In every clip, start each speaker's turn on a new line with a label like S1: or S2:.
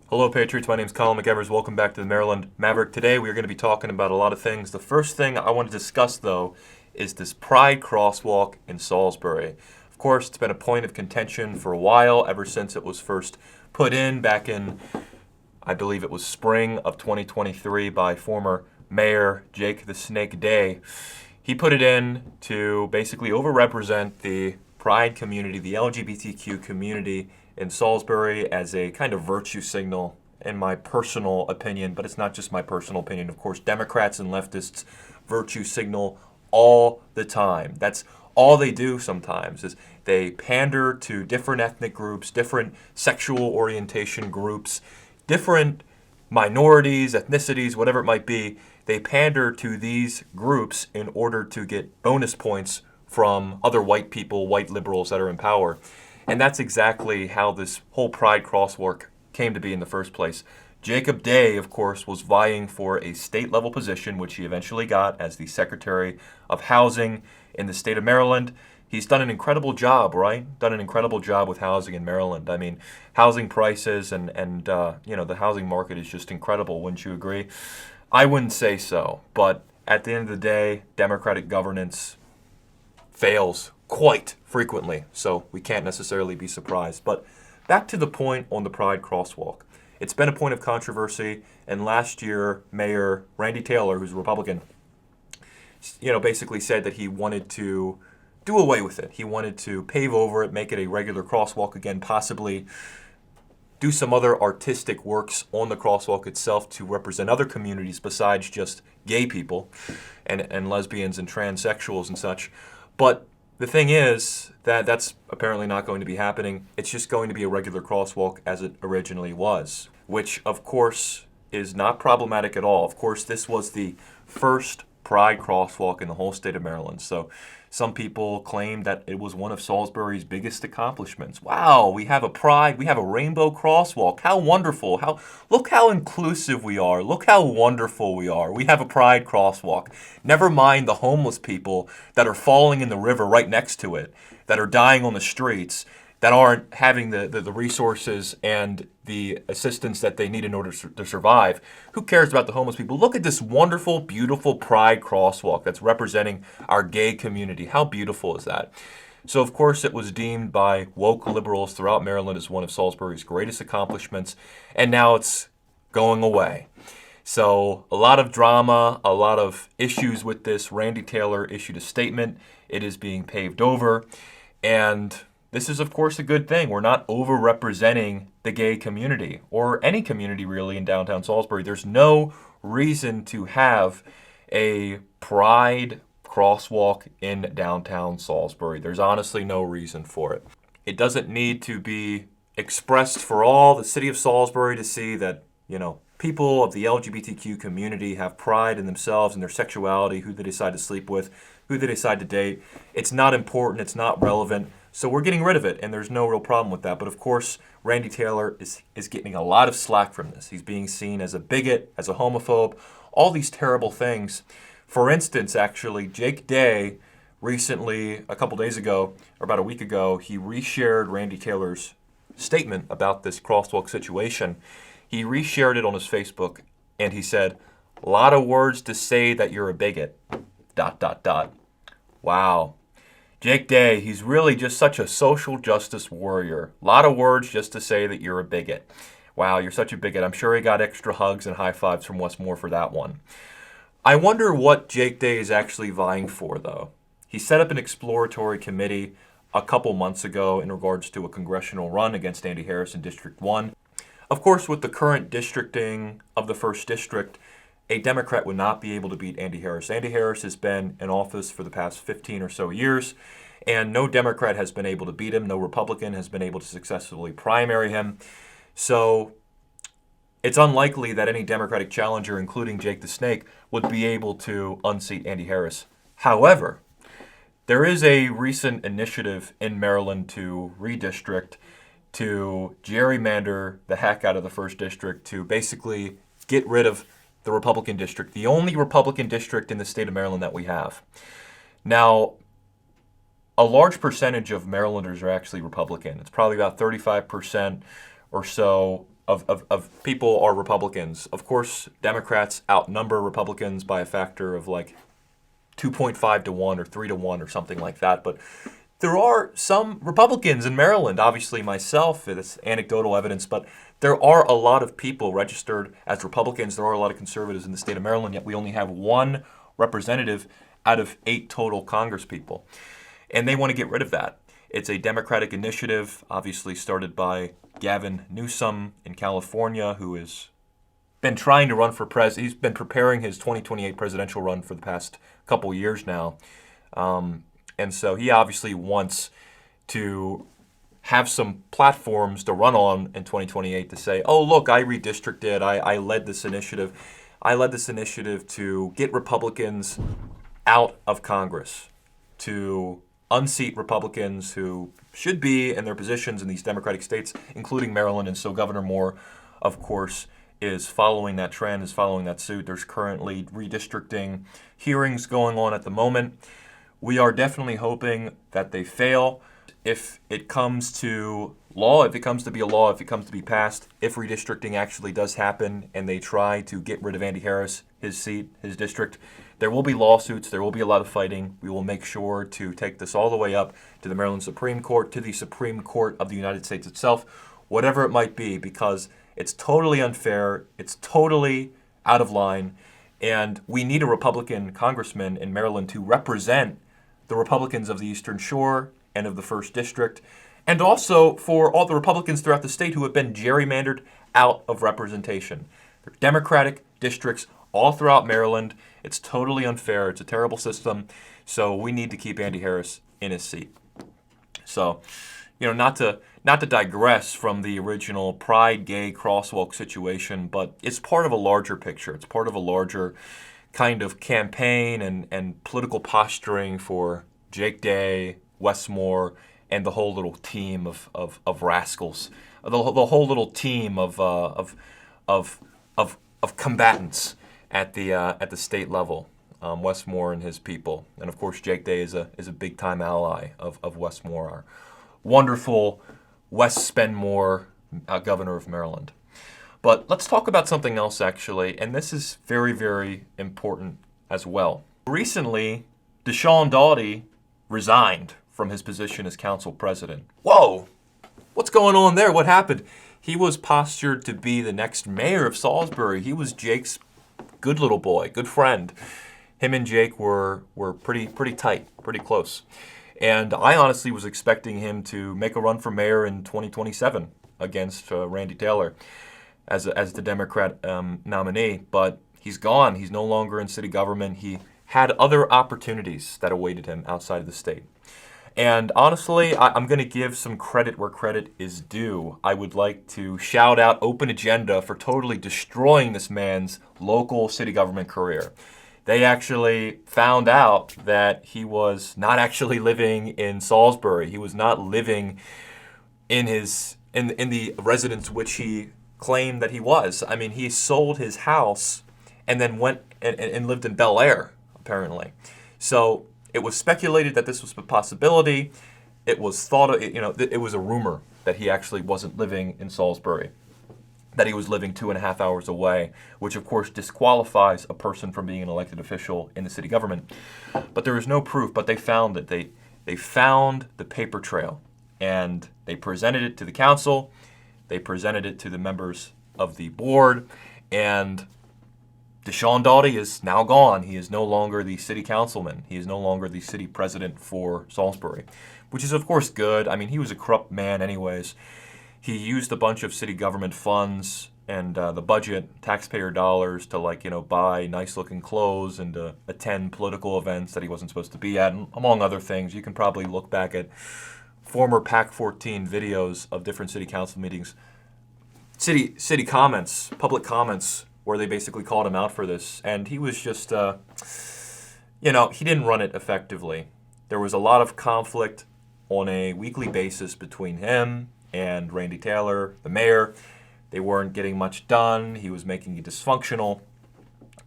S1: Hello, Patriots. My name is Colin McEvers. Welcome back to the Maryland Maverick. Today, we are going to be talking about a lot of things. The first thing I want to discuss, though, is this Pride Crosswalk in Salisbury. Of course, it's been a point of contention for a while, ever since it was first put in back in, I believe it was spring of 2023 by former Mayor Jake the Snake Day. He put it in to basically overrepresent the Pride community, the LGBTQ community in Salisbury, as a kind of virtue signal, in my personal opinion. But it's not just my personal opinion. Of course, Democrats and leftists virtue signal all the time. That's all they do sometimes, is they pander to different ethnic groups, different sexual orientation groups, different minorities, ethnicities, whatever it might be. They pander to these groups in order to get bonus points from other white people, white liberals that are in power. And that's exactly how this whole Pride Crosswalk came to be in the first place. Jacob Day, of course, was vying for a state-level position, which he eventually got as the Secretary of Housing in the state of Maryland. He's done an incredible job, right? Done an incredible job with housing in Maryland. I mean, housing prices and the housing market is just incredible, wouldn't you agree? I wouldn't say so, but at the end of the day, Democratic governance fails quite frequently, so we can't necessarily be surprised. But back to the point on the Pride Crosswalk. It's been a point of controversy, and last year, Mayor Randy Taylor, who's a Republican, basically said that he wanted to do away with it. He wanted to pave over it, make it a regular crosswalk again, possibly do some other artistic works on the crosswalk itself to represent other communities besides just gay people and lesbians and transsexuals and such. But the thing is that that's apparently not going to be happening. It's just going to be a regular crosswalk as it originally was, which, of course, is not problematic at all. Of course, this was the first Pride crosswalk in the whole state of Maryland. So some people claim that it was one of Salisbury's biggest accomplishments. Wow, we have a Pride, we have a rainbow crosswalk. How wonderful. Look how inclusive we are. Look how wonderful we are. We have a Pride crosswalk. Never mind the homeless people that are falling in the river right next to it, that are dying on the streets, that aren't having the resources and the assistance that they need in order to survive. Who cares about the homeless people? Look at this wonderful, beautiful Pride crosswalk that's representing our gay community. How beautiful is that? So, of course, it was deemed by woke liberals throughout Maryland as one of Salisbury's greatest accomplishments, and now it's going away. So, a lot of drama, a lot of issues with this. Randy Taylor issued a statement. It is being paved over, and this is, of course, a good thing. We're not over-representing the gay community, or any community really, in downtown Salisbury. There's no reason to have a Pride crosswalk in downtown Salisbury. There's honestly no reason for it. It doesn't need to be expressed for all the city of Salisbury to see that, people of the LGBTQ community have pride in themselves and their sexuality, who they decide to sleep with, who they decide to date. It's not important. It's not relevant. So we're getting rid of it, and there's no real problem with that. But of course, Randy Taylor is getting a lot of slack from this. He's being seen as a bigot, as a homophobe, all these terrible things. For instance, actually, Jake Day recently, a couple days ago, or about a week ago, he reshared Randy Taylor's statement about this crosswalk situation. He reshared it on his Facebook, and he said, "A lot of words to say that you're a bigot, ... Wow. Jake Day, he's really just such a social justice warrior. A lot of words just to say that you're a bigot. Wow, you're such a bigot. I'm sure he got extra hugs and high fives from Westmore for that one." I wonder what Jake Day is actually vying for, though. He set up an exploratory committee a couple months ago in regards to a congressional run against Andy Harris in District 1. Of course, with the current districting of the 1st District, a Democrat would not be able to beat Andy Harris. Andy Harris has been in office for the past 15 or so years, and no Democrat has been able to beat him. No Republican has been able to successfully primary him. So it's unlikely that any Democratic challenger, including Jake the Snake, would be able to unseat Andy Harris. However, there is a recent initiative in Maryland to redistrict, to gerrymander the heck out of the 1st District, to basically get rid of the Republican district, the only Republican district in the state of Maryland that we have. Now, a large percentage of Marylanders are actually Republican. It's probably about 35% or so of people are Republicans. Of course, Democrats outnumber Republicans by a factor of like 2.5 to 1 or 3 to 1 or something like that. But there are some Republicans in Maryland, obviously myself, it's anecdotal evidence, but there are a lot of people registered as Republicans. There are a lot of conservatives in the state of Maryland, yet we only have one representative out of 8 total congresspeople. And they want to get rid of that. It's a Democratic initiative, obviously started by Gavin Newsom in California, who has been trying to run for president. He's been preparing his 2028 presidential run for the past couple years now. And so he obviously wants to have some platforms to run on in 2028 to say, oh, look, I redistricted. I led this initiative. I led this initiative to get Republicans out of Congress, to unseat Republicans who should be in their positions in these Democratic states, including Maryland. And so Governor Moore, of course, is following that trend, is following that suit. There's currently redistricting hearings going on at the moment. We are definitely hoping that they fail. If it comes to law, if it comes to be a law, if it comes to be passed, if redistricting actually does happen and they try to get rid of Andy Harris, his seat, his district, there will be lawsuits, there will be a lot of fighting. We will make sure to take this all the way up to the Maryland Supreme Court, to the Supreme Court of the United States itself, whatever it might be, because it's totally unfair, it's totally out of line, and we need a Republican congressman in Maryland to represent the Republicans of the Eastern Shore and of the 1st District, and also for all the Republicans throughout the state who have been gerrymandered out of representation. They're Democratic districts all throughout Maryland. It's totally unfair. It's a terrible system. So we need to keep Andy Harris in his seat. So, not to digress from the original Pride Gay Crosswalk situation, but it's part of a larger picture. It's part of a larger kind of campaign and political posturing for Jake Day, Wes Moore, and the whole little team of rascals, the whole little team of combatants at the state level. Wes Moore and his people, and of course Jake Day is a big time ally of Wes Moore, our wonderful Wes Spenmore, governor of Maryland. But let's talk about something else actually, and this is very, very important as well. Recently, Doughty resigned from his position as council president. Whoa! What's going on there? What happened? He was postured to be the next mayor of Salisbury. He was Jake's good little boy, good friend. Him and Jake were pretty tight, pretty close. And I honestly was expecting him to make a run for mayor in 2027 against Randy Taylor as the Democrat nominee. But he's gone. He's no longer in city government. He had other opportunities that awaited him outside of the state. And honestly, I'm going to give some credit where credit is due. I would like to shout out Open Agenda for totally destroying this man's local city government career. They actually found out that he was not actually living in Salisbury. He was not living in the residence which he claimed that he was. I mean, he sold his house and then went and lived in Bel Air, apparently. So it was speculated that this was a possibility. It was thought, it was a rumor that he actually wasn't living in Salisbury, that he was living 2.5 hours away, which of course disqualifies a person from being an elected official in the city government. But there is no proof, but they found it. They found the paper trail, and they presented it to the council. They presented it to the members of the board, and Doughty is now gone. He is no longer the city councilman. He is no longer the city president for Salisbury, which is of course good. I mean, he was a corrupt man anyways. He used a bunch of city government funds and the budget, taxpayer dollars, to buy nice looking clothes and to attend political events that he wasn't supposed to be at, and among other things. You can probably look back at former PAC 14 videos of different city council meetings, city comments, public comments, where they basically called him out for this. And he was just, he didn't run it effectively. There was a lot of conflict on a weekly basis between him and Randy Taylor, the mayor. They weren't getting much done. He was making it dysfunctional.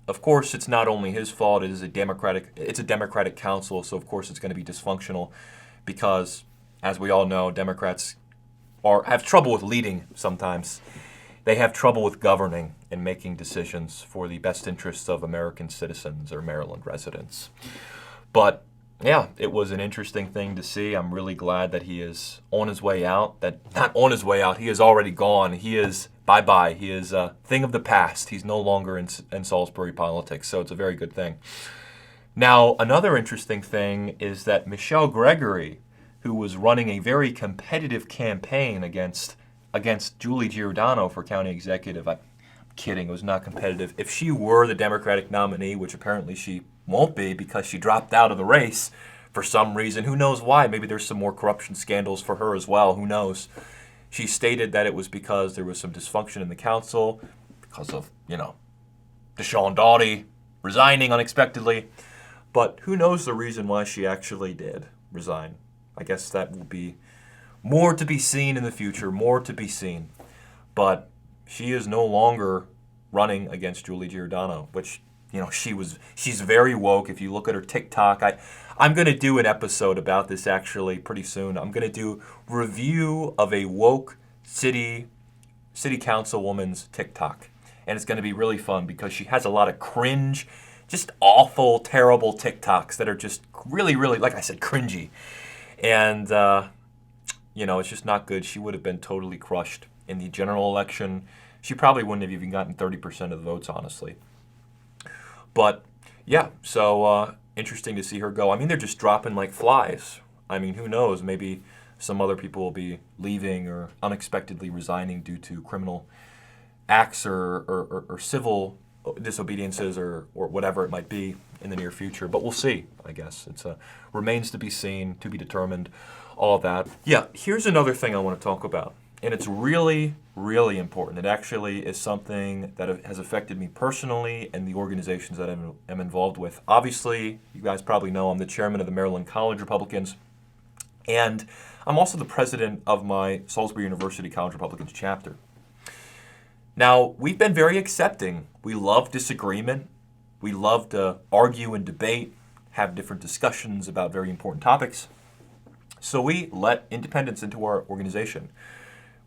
S1: Of course, it's not only his fault. It's a Democratic council, so of course it's going to be dysfunctional because, as we all know, Democrats have trouble with leading sometimes. they have trouble with governing and making decisions for the best interests of American citizens or Maryland residents. But yeah, it was an interesting thing to see. I'm really glad that he is on his way out. That not on his way out, he is already gone. He is bye-bye. He is a thing of the past. He's no longer in Salisbury politics, so it's a very good thing. Now, another interesting thing is that Michelle Gregory, who was running a very competitive campaign against Julie Giordano for county executive. I'm kidding, it was not competitive. If she were the Democratic nominee, which apparently she won't be because she dropped out of the race for some reason, who knows why? Maybe there's some more corruption scandals for her as well, who knows? She stated that it was because there was some dysfunction in the council, because of, Deshaun Doughty resigning unexpectedly. But who knows the reason why she actually did resign? I guess that will be more to be seen in the future, more to be seen. But she is no longer running against Julie Giordano, which, she's very woke. If you look at her TikTok, I'm going to do an episode about this actually pretty soon. I'm going to do review of a woke city councilwoman's TikTok. And it's going to be really fun because she has a lot of cringe, just awful, terrible TikToks that are just really, really, like I said, cringy. And, it's just not good. She would have been totally crushed in the general election. She probably wouldn't have even gotten 30% of the votes, honestly. But, yeah, so interesting to see her go. I mean, they're just dropping like flies. I mean, who knows? Maybe some other people will be leaving or unexpectedly resigning due to criminal acts or civil disobediences or whatever it might be in the near future. But we'll see, I guess. It's remains to be seen, to be determined, all of that. Yeah, here's another thing I want to talk about. And it's really, really important. It actually is something that has affected me personally and the organizations that I am involved with. Obviously, you guys probably know I'm the chairman of the Maryland College Republicans. And I'm also the president of my Salisbury University College Republicans chapter. Now, we've been very accepting. We love disagreement. We love to argue and debate, have different discussions about very important topics. So we let independents into our organization.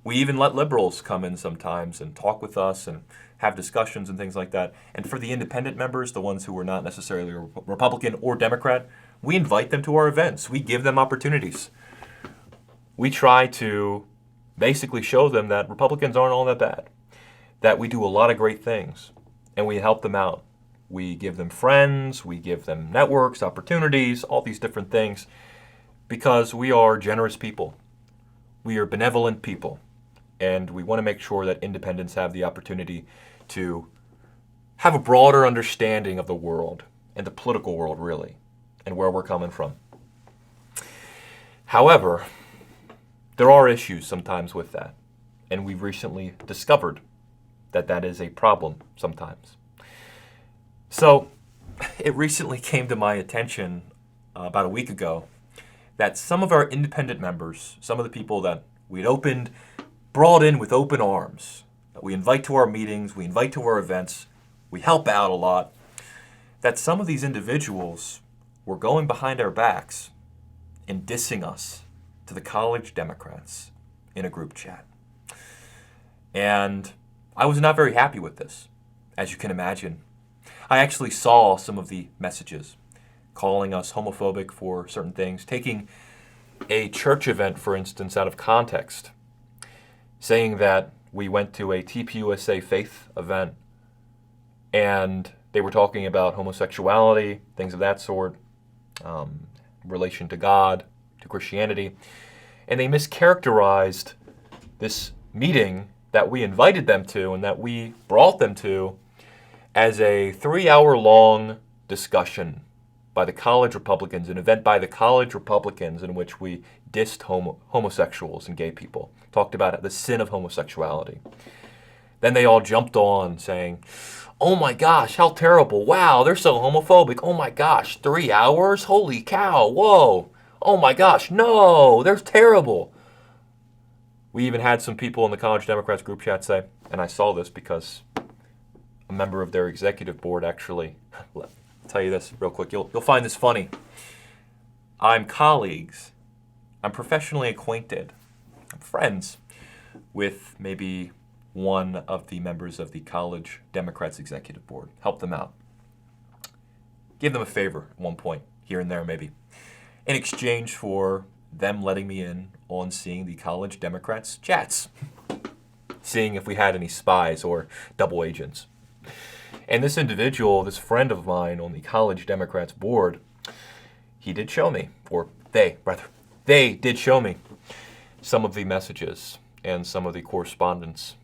S1: We even let liberals come in sometimes and talk with us and have discussions and things like that. And for the independent members, the ones who are not necessarily Republican or Democrat, we invite them to our events. We give them opportunities. We try to basically show them that Republicans aren't all that bad, that we do a lot of great things, and we help them out. We give them friends, we give them networks, opportunities, all these different things, because we are generous people. We are benevolent people, and we want to make sure that independents have the opportunity to have a broader understanding of the world, and the political world, really, and where we're coming from. However, there are issues sometimes with that, and we've recently discovered that is a problem sometimes. So it recently came to my attention about a week ago that some of our independent members, some of the people that we'd brought in with open arms, that we invite to our meetings, we invite to our events, we help out a lot, that some of these individuals were going behind our backs and dissing us to the college Democrats in a group chat. And I was not very happy with this, as you can imagine. I actually saw some of the messages calling us homophobic for certain things, taking a church event, for instance, out of context, saying that we went to a TPUSA faith event and they were talking about homosexuality, things of that sort, relation to God, to Christianity, and they mischaracterized this meeting that we invited them to and that we brought them to as a 3-hour-long discussion by the college Republicans, an event by the college Republicans in which we dissed homosexuals and gay people, talked about the sin of homosexuality. Then they all jumped on saying, "Oh my gosh, how terrible. Wow, they're so homophobic. Oh my gosh, 3 hours? Holy cow, whoa. Oh my gosh, no, they're terrible." We even had some people in the College Democrats group chat say, and I saw this because a member of their executive board actually, I'll tell you this real quick, you'll find this funny. I'm colleagues, I'm professionally acquainted, I'm friends with maybe one of the members of the college Democrats executive board, help them out. Give them a favor at one point, here and there maybe, in exchange for them letting me in on seeing the college Democrats' chats, seeing if we had any spies or double agents. And this individual, this friend of mine on the college Democrats board, he did show me, or they did show me some of the messages and some of the correspondence.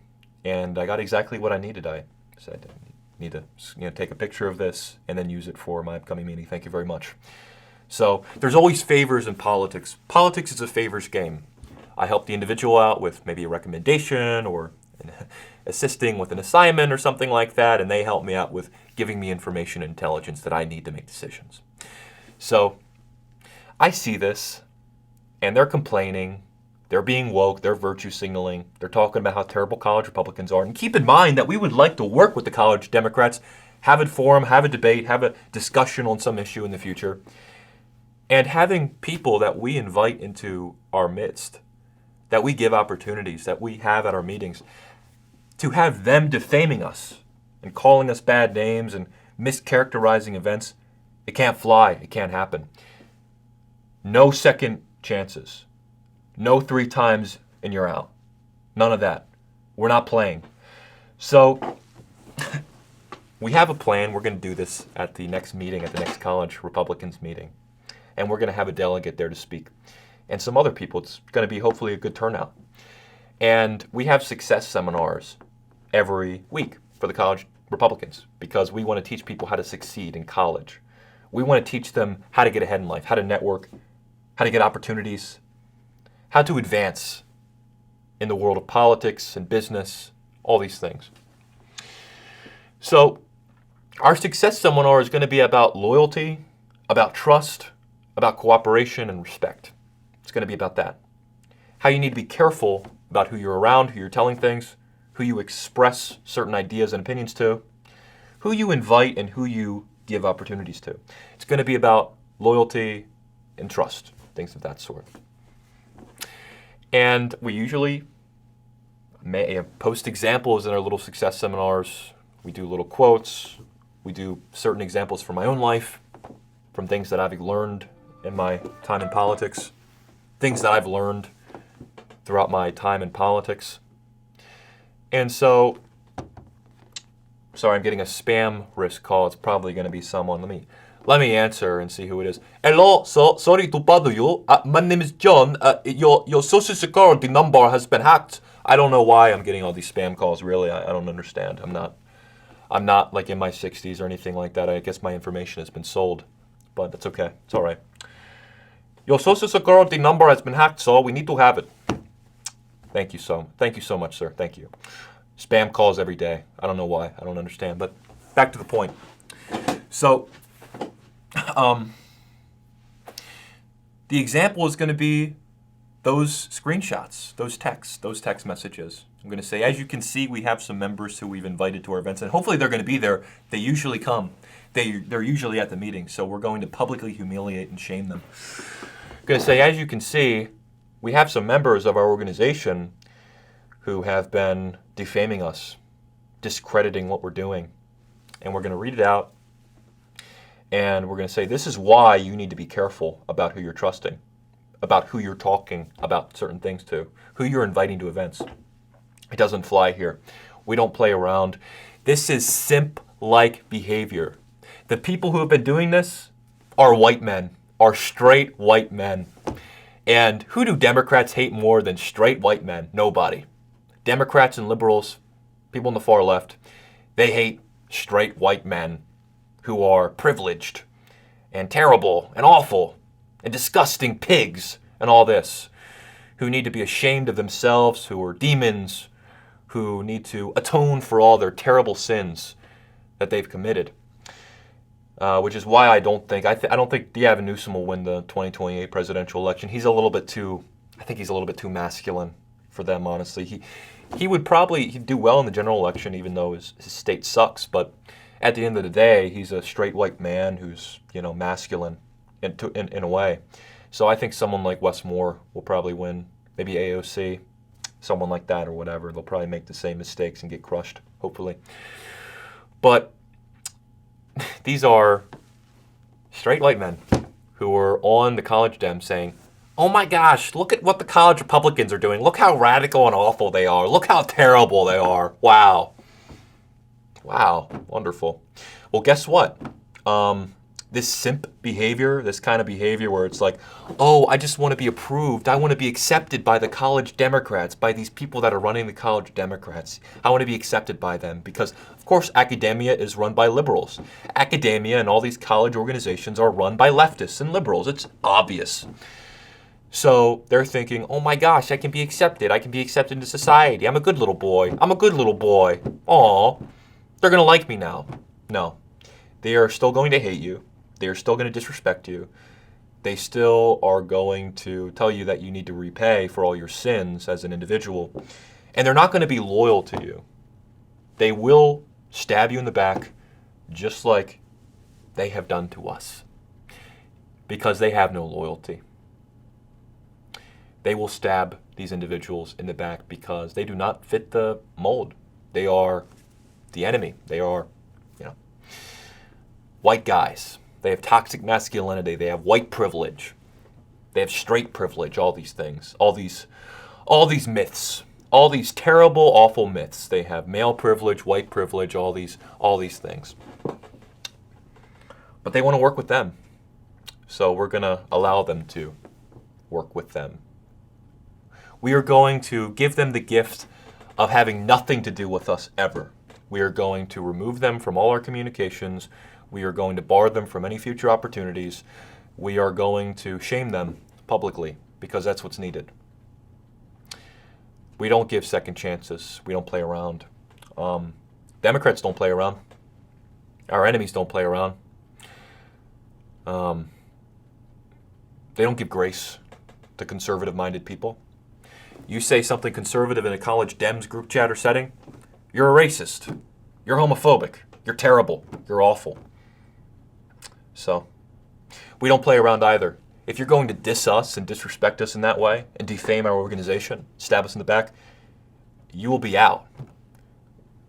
S1: And I got exactly what I needed. I said, I need to take a picture of this and then use it for my upcoming meeting. Thank you very much. So there's always favors in politics. Politics is a favors game. I help the individual out with maybe a recommendation or assisting with an assignment or something like that, and they help me out with giving me information and intelligence that I need to make decisions. So I see this, and they're complaining. They're being woke. They're virtue signaling. They're talking about how terrible college Republicans are. And keep in mind that we would like to work with the college Democrats, have a forum, have a debate, have a discussion on some issue in the future. And having people that we invite into our midst, that we give opportunities, that we have at our meetings, to have them defaming us and calling us bad names and mischaracterizing events, it can't fly. It can't happen. No second chances. No 3 times and you're out. None of that. We're not playing. So we have a plan. We're going to do this at the next meeting, at the next college Republicans meeting. And we're going to have a delegate there to speak. And some other people. It's going to be hopefully a good turnout. And we have success seminars every week for the college Republicans because we want to teach people how to succeed in college. We want to teach them how to get ahead in life, how to network, how to get opportunities, how to advance in the world of politics and business, all these things. So our success seminar is going to be about loyalty, about trust, about cooperation and respect. It's going to be about that. How you need to be careful about who you're around, who you're telling things, who you express certain ideas and opinions to, who you invite and who you give opportunities to. It's going to be about loyalty and trust, things of that sort. And we usually post examples in our little success seminars. We do little quotes. We do certain examples from my own life, from things that I've learned in my time in politics, things that I've learned throughout my time in politics. And so, sorry, I'm getting a spam risk call. It's probably going to be someone. Let me answer and see who it is. Hello, so sorry to bother you. My name is John. Your social security number has been hacked. I don't know why I'm getting all these spam calls. Really, I don't understand. I'm not like in my 60s or anything like that. I guess my information has been sold, but that's okay. It's all right. Your social security number has been hacked, so we need to have it. Thank you so much, sir. Thank you. Spam calls every day. I don't know why. I don't understand. But back to the point. So, the example is going to be those screenshots, those text messages. I'm going to say, as you can see, we have some members who we've invited to our events, and hopefully they're going to be there. They usually come. They're usually at the meeting, so we're going to publicly humiliate and shame them. I'm going to say, as you can see, we have some members of our organization who have been defaming us, discrediting what we're doing. And we're going to read it out, and we're going to say, this is why you need to be careful about who you're trusting, about who you're talking about certain things to, who you're inviting to events. It doesn't fly here. We don't play around. This is simp-like behavior. The people who have been doing this are white men, are straight white men. And who do Democrats hate more than straight white men? Nobody. Democrats and liberals, people on the far left, they hate straight white men who are privileged and terrible and awful and disgusting pigs and all this, who need to be ashamed of themselves, who are demons, who need to atone for all their terrible sins that they've committed. Which is why I don't think Gavin Newsom will win the 2028 presidential election. I think he's a little bit too masculine for them, honestly. He'd do well in the general election, even though his state sucks. But at the end of the day, he's a straight white man who's masculine in a way. So I think someone like Wes Moore will probably win, maybe AOC. someone like that or whatever. They'll probably make the same mistakes and get crushed, hopefully. But these are straight white men who are on the college Dem saying, oh my gosh, look at what the college Republicans are doing. Look how radical and awful they are. Look how terrible they are. Wow. Wow. Wonderful. Well, guess what? This simp behavior, this kind of behavior where it's like, oh, I just want to be approved. I want to be accepted by the college Democrats, by these people that are running the college Democrats. I want to be accepted by them because, of course, academia is run by liberals. Academia and all these college organizations are run by leftists and liberals. It's obvious. So they're thinking, oh my gosh, I can be accepted. I can be accepted into society. I'm a good little boy. I'm a good little boy. Aw, they're going to like me now. No, they are still going to hate you. They are still going to disrespect you. They still are going to tell you that you need to repay for all your sins as an individual. And they're not going to be loyal to you. They will stab you in the back just like they have done to us because they have no loyalty. They will stab these individuals in the back because they do not fit the mold. They are the enemy. They are, white guys. They have toxic masculinity. They have white privilege. They have straight privilege, all these things, all these myths, all these terrible, awful myths. They have male privilege, white privilege, all these things. But they want to work with them. So we're going to allow them to work with them. We are going to give them the gift of having nothing to do with us ever. We are going to remove them from all our communications. We are going to bar them from any future opportunities. We are going to shame them publicly because that's what's needed. We don't give second chances. We don't play around. Democrats don't play around. Our enemies don't play around. They don't give grace to conservative-minded people. You say something conservative in a college Dems group chat or setting, you're a racist. You're homophobic. You're terrible. You're awful. So, we don't play around either. If you're going to diss us and disrespect us in that way and defame our organization, stab us in the back, you will be out.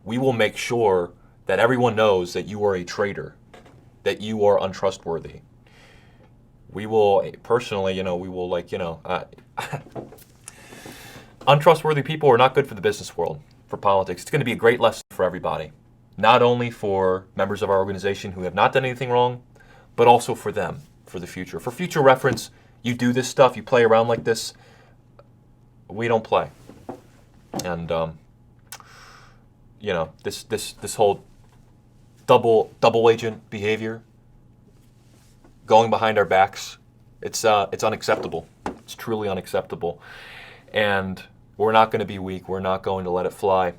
S1: We will make sure that everyone knows that you are a traitor, that you are untrustworthy. We will, personally, we will untrustworthy people are not good for the business world, for politics. It's going to be a great lesson for everybody. Not only for members of our organization who have not done anything wrong, but also for them, for the future. For future reference, you do this stuff, you play around like this, we don't play. And, this whole double agent behavior, going behind our backs, it's unacceptable. It's truly unacceptable. And we're not going to be weak. We're not going to let it fly.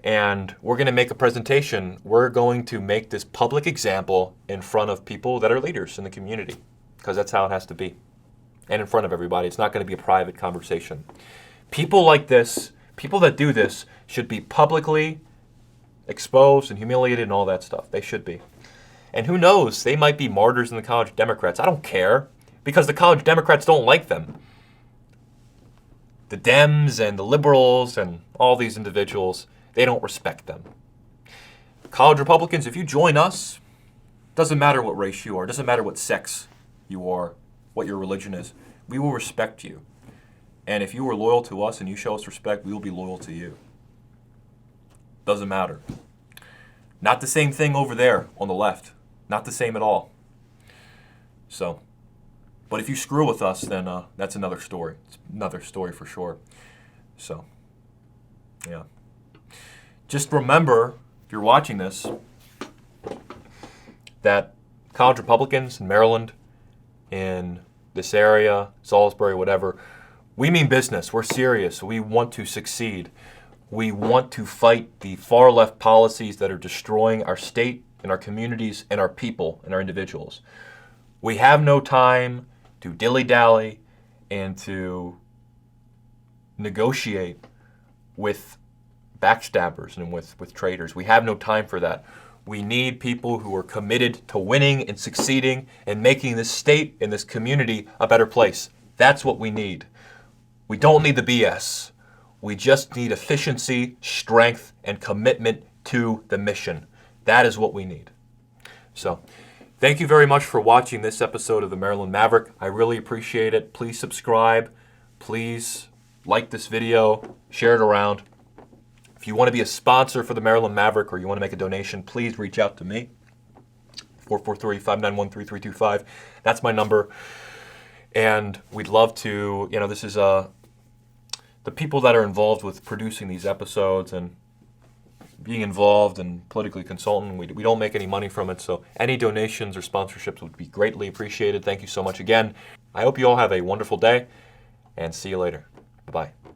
S1: And we're going to make a presentation. We're going to make this public example in front of people that are leaders in the community, because that's how it has to be. And in front of everybody. It's not going to be a private conversation. People like this, people that do this, should be publicly exposed and humiliated and all that stuff. They should be. And who knows, they might be martyrs in the college Democrats. I don't care, because the college Democrats don't like them. The Dems and the liberals and all these individuals, they don't respect them. College Republicans, if you join us, doesn't matter what race you are, doesn't matter what sex you are, what your religion is, we will respect you. And if you are loyal to us and you show us respect, we will be loyal to you. Doesn't matter. Not the same thing over there on the left. Not the same at all. So, but if you screw with us, then that's another story. It's another story for sure. So, yeah. Just remember, if you're watching this, that college Republicans in Maryland, in this area, Salisbury, whatever, we mean business. We're serious. We want to succeed. We want to fight the far left policies that are destroying our state and our communities and our people and our individuals. We have no time to dilly-dally and to negotiate with backstabbers and with traitors. We have no time for that. We need people who are committed to winning and succeeding and making this state and this community a better place. That's what we need. We don't need the BS. We just need efficiency, strength, and commitment to the mission. That is what we need. So, thank you very much for watching this episode of the Maryland Maverick. I really appreciate it. Please subscribe. Please like this video. Share it around. If you want to be a sponsor for the Maryland Maverick or you want to make a donation, please reach out to me. 443-591-3325. That's my number. And we'd love to, this is the people that are involved with producing these episodes and being involved and politically consulting. We don't make any money from it, so any donations or sponsorships would be greatly appreciated. Thank you so much again. I hope you all have a wonderful day, and see you later. Bye-bye.